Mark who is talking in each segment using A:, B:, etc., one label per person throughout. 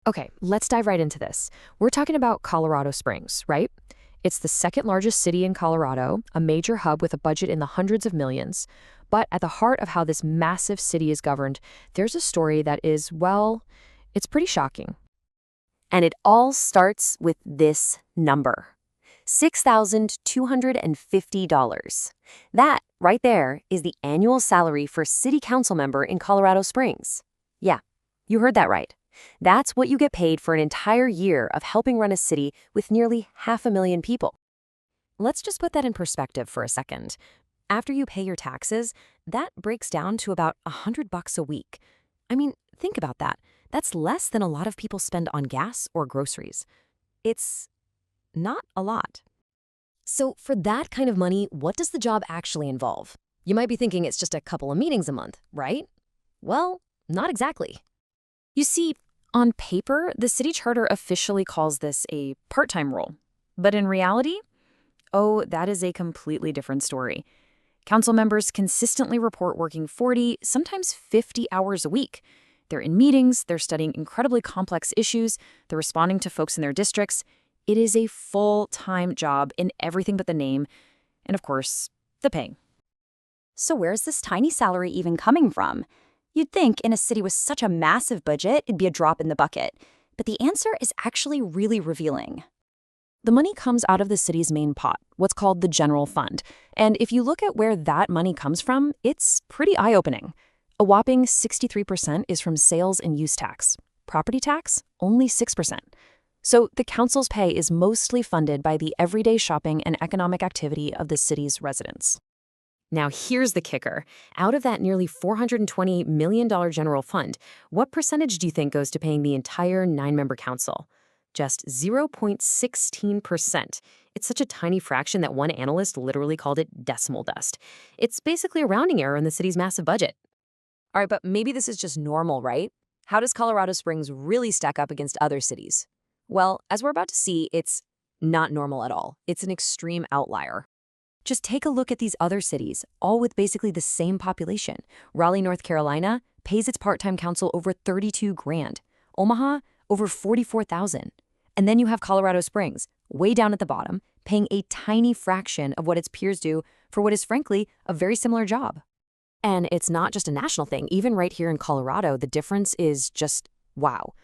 A: Okay, let's dive right into this. We're talking about Colorado Springs, right? It's the second largest city in Colorado, a major hub with a budget in the hundreds of millions. But at the heart of how this massive city is governed, there's a story that is, well, it's pretty shocking.
B: And it all starts with this number, $6,250. That, right there, is the annual salary for a city council member in Colorado Springs. Yeah, you heard that right. That's what you get paid for an entire year of helping run a city with nearly 500,000 people. Let's just put that in perspective for a second. After you pay your taxes, that breaks down to about $100 a week. I mean, think about that. That's less than a lot of people spend on gas or groceries. It's not a lot. So for that kind of money, what does the job actually involve? You might be thinking it's just a couple of meetings a month, right? Well, not exactly. You see, on paper, the city charter officially calls this a part-time role. But in reality, oh, that is a completely different story. Council members consistently report working 40, sometimes 50 hours a week. They're in meetings, they're studying incredibly complex issues, they're responding to folks in their districts. It is a full-time job in everything but the name, and of course, the pay.
C: So where's this tiny salary even coming from? You'd think in a city with such a massive budget, it'd be a drop in the bucket. But the answer is actually really revealing.
A: The money comes out of the city's main pot, what's called the general fund. And if you look at where that money comes from, it's pretty eye-opening. A whopping 63% is from sales and use tax. Property tax, only 6%. So the council's pay is mostly funded by the everyday shopping and economic activity of the city's residents. Now here's the kicker. Out of that nearly $420 million general fund, what percentage do you think goes to paying the entire 9-member council? Just 0.16%. It's such a tiny fraction that one analyst literally called it decimal dust. It's basically a rounding error in the city's massive budget. All right, but maybe this is just normal, right? How does Colorado Springs really stack up against other cities? Well, as we're about to see, it's not normal at all. It's an extreme outlier. Just take a look at these other cities, all with basically the same population. Raleigh, North Carolina pays its part-time council over $32 grand. Omaha, over $44,000. And then you have Colorado Springs, way down at the bottom, paying a tiny fraction of what its peers do for what is frankly a very similar job. And it's not just a national thing. Even right here in Colorado, the difference is just wow.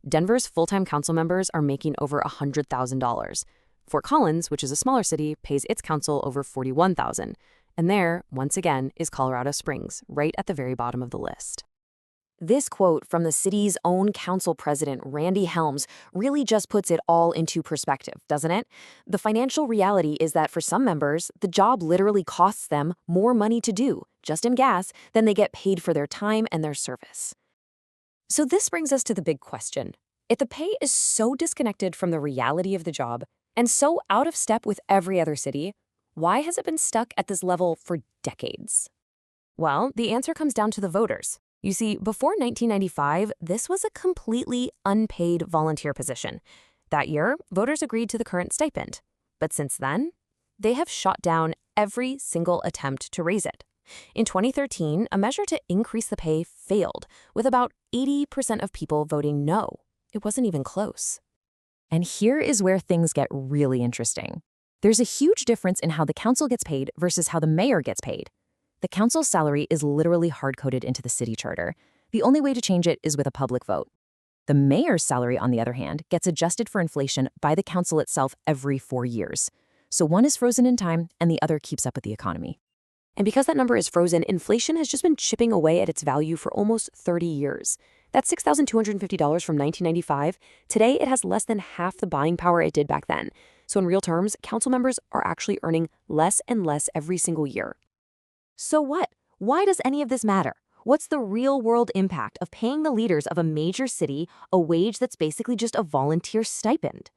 A: Denver's full-time council members are making over $100,000. Fort Collins, which is a smaller city, pays its council over $41,000. And there, once again, is Colorado Springs, right at the very bottom of the list. This quote from the city's own council president, Randy Helms, really just puts it all into perspective, doesn't it? The financial reality is that for some members, the job literally costs them more money to do, just in gas, than they get paid for their time and their service. So this brings us to the big question. If the pay is so disconnected from the reality of the job and so out of step with every other city, why has it been stuck at this level for decades? Well, the answer comes down to the voters. You see, before 1995, this was a completely unpaid volunteer position. That year, voters agreed to the current stipend. But since then, they have shot down every single attempt to raise it. In 2013, a measure to increase the pay failed, with about 80% of people voting no. It wasn't even close. And here is where things get really interesting. There's a huge difference in how the council gets paid versus how the mayor gets paid. The council's salary is literally hard-coded into the city charter. The only way to change it is with a public vote. The mayor's salary, on the other hand, gets adjusted for inflation by the council itself every 4 years. So one is frozen in time and the other keeps up with the economy. And because that number is frozen, inflation has just been chipping away at its value for almost 30 years. That's $6,250 from 1995. Today, it has less than half the buying power it did back then. So in real terms, council members are actually earning less and less every single year. So what? Why does any of this matter? What's the real-world impact of paying the leaders of a major city a wage that's basically just a volunteer stipend?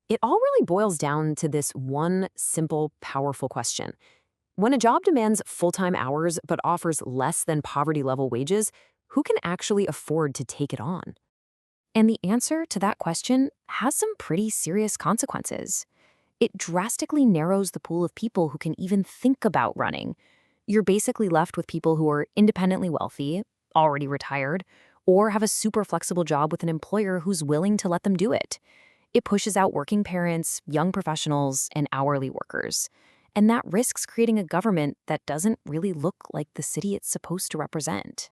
A: It all really boils down to this one simple, powerful question. When a job demands full-time hours but offers less than poverty-level wages, who can actually afford to take it on? And the answer to that question has some pretty serious consequences. It drastically narrows the pool of people who can even think about running. You're basically left with people who are independently wealthy, already retired, or have a super flexible job with an employer who's willing to let them do it. It pushes out working parents, young professionals, and hourly workers. And that risks creating a government that doesn't really look like the city it's supposed to represent.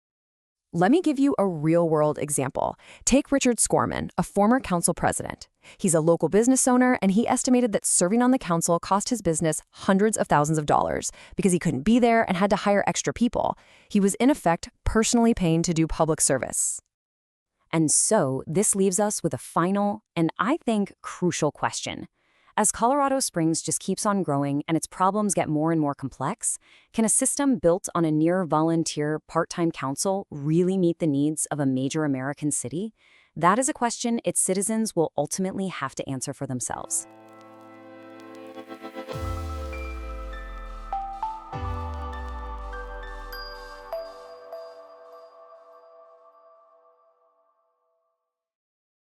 B: Let me give you a real-world example. Take Richard Scorman, a former council president. He's a local business owner, and he estimated that serving on the council cost his business hundreds of thousands of dollars because he couldn't be there and had to hire extra people. He was, in effect, personally paying to do public service.
C: And so this leaves us with a final, and I think crucial question. As Colorado Springs just keeps on growing and its problems get more and more complex, can a system built on a near-volunteer part-time council really meet the needs of a major American city? That is a question its citizens will ultimately have to answer for themselves.